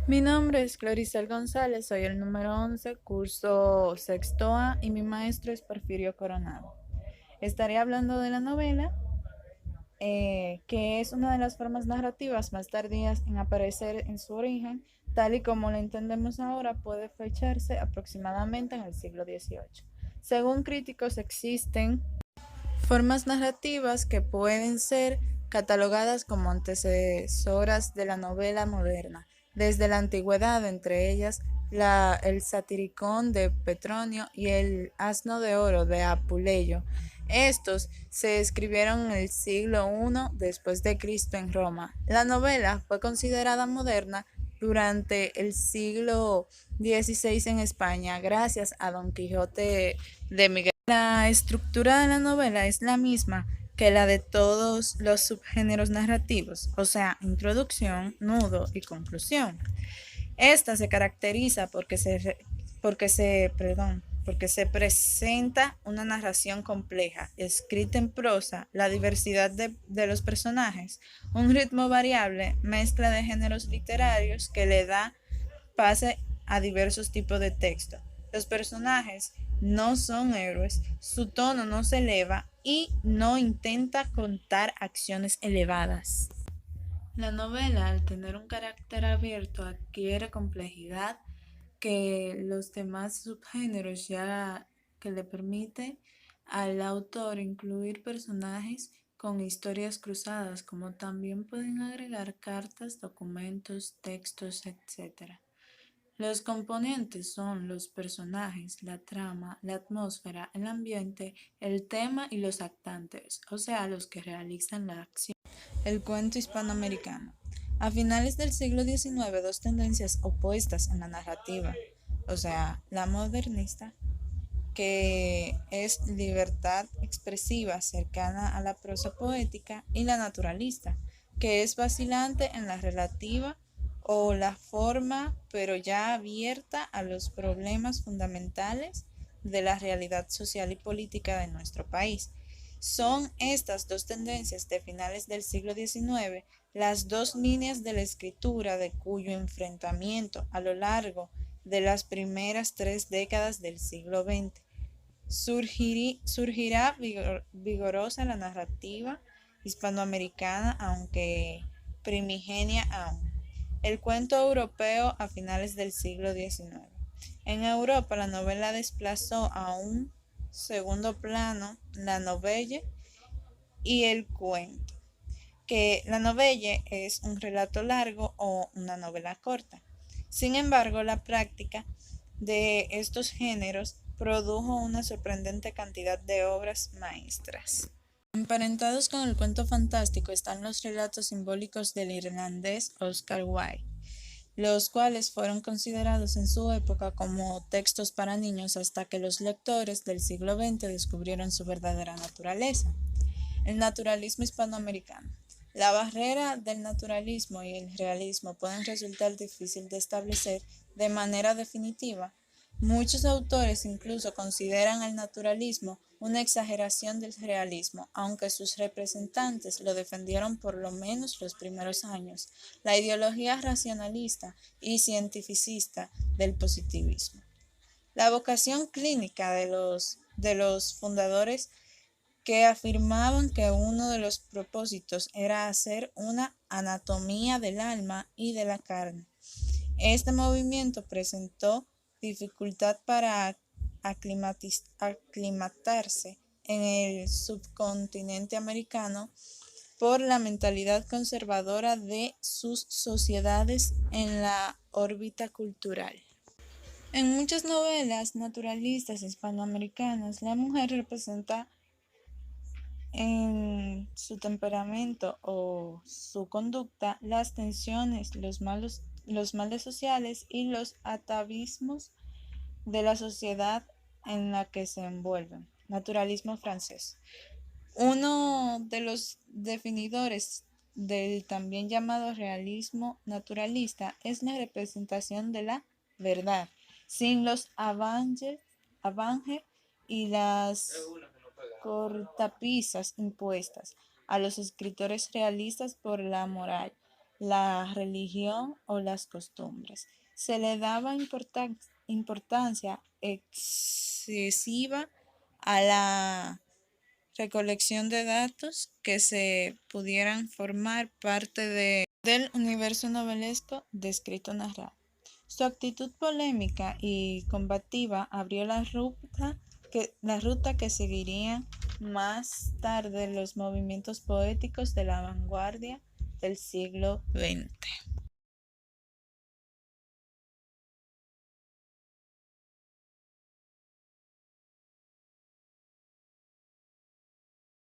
Mi nombre es Clorisel González, soy el número 11, curso sexto A y mi maestro es Porfirio Coronado. Estaré hablando de la novela, que es una de las formas narrativas más tardías en aparecer en su origen, tal y como la entendemos ahora, puede fecharse aproximadamente en el siglo XVIII. Según críticos, existen formas narrativas que pueden ser catalogadas como antecesoras de la novela moderna, desde la antigüedad, entre ellas el satiricón de Petronio y el asno de oro de Apuleyo. Estos se escribieron en el siglo I después de Cristo en Roma. La novela fue considerada moderna durante el siglo XVI en España, gracias a Don Quijote de Miguel. La estructura de la novela es la misma que la de todos los subgéneros narrativos, o sea, introducción, nudo y conclusión. Esta se caracteriza porque se presenta una narración compleja, escrita en prosa, la diversidad de los personajes, un ritmo variable, mezcla de géneros literarios que le da pase a diversos tipos de texto. Los personajes no son héroes, su tono no se eleva y no intenta contar acciones elevadas. La novela, al tener un carácter abierto, adquiere complejidad que los demás subgéneros ya que le permite al autor incluir personajes con historias cruzadas, como también pueden agregar cartas, documentos, textos, etc. Los componentes son los personajes, la trama, la atmósfera, el ambiente, el tema y los actantes, o sea, los que realizan la acción. El cuento hispanoamericano. A finales del siglo XIX, dos tendencias opuestas en la narrativa, o sea, la modernista, que es libertad expresiva cercana a la prosa poética, y la naturalista, que es vacilante en la relativa o la forma, pero ya abierta a los problemas fundamentales de la realidad social y política de nuestro país. Son estas dos tendencias de finales del siglo XIX las dos líneas de la escritura de cuyo enfrentamiento a lo largo de las primeras 3 décadas del siglo XX surgirá vigorosa la narrativa hispanoamericana, aunque primigenia aún. El cuento europeo a finales del siglo XIX. En Europa, la novela desplazó a un segundo plano la novelle y el cuento, que la novelle es un relato largo o una novela corta. Sin embargo, la práctica de estos géneros produjo una sorprendente cantidad de obras maestras. Emparentados con el cuento fantástico están los relatos simbólicos del irlandés Oscar Wilde, los cuales fueron considerados en su época como textos para niños hasta que los lectores del siglo XX descubrieron su verdadera naturaleza. El naturalismo hispanoamericano. La barrera del naturalismo y el realismo pueden resultar difícil de establecer de manera definitiva. Muchos autores incluso consideran el naturalismo una exageración del realismo, aunque sus representantes lo defendieron por lo menos los primeros años. La ideología racionalista y cientificista del positivismo. La vocación clínica de los fundadores, que afirmaban que uno de los propósitos era hacer una anatomía del alma y de la carne. Este movimiento presentó dificultad para aclimatarse en el subcontinente americano por la mentalidad conservadora de sus sociedades en la órbita cultural. En muchas novelas naturalistas hispanoamericanas, la mujer representa en su temperamento o su conducta las tensiones, los males sociales y los atavismos de la sociedad en la que se envuelven. Naturalismo francés. Uno de los definidores del también llamado realismo naturalista es la representación de la verdad, sin los avances y las cortapisas impuestas a los escritores realistas por la moral. la religión o las costumbres. Se le daba importancia excesiva a la recolección de datos que se pudieran formar parte del universo novelesco de escrito narrado. Su actitud polémica y combativa abrió la ruta que seguirían más tarde los movimientos poéticos de la vanguardia del siglo XX.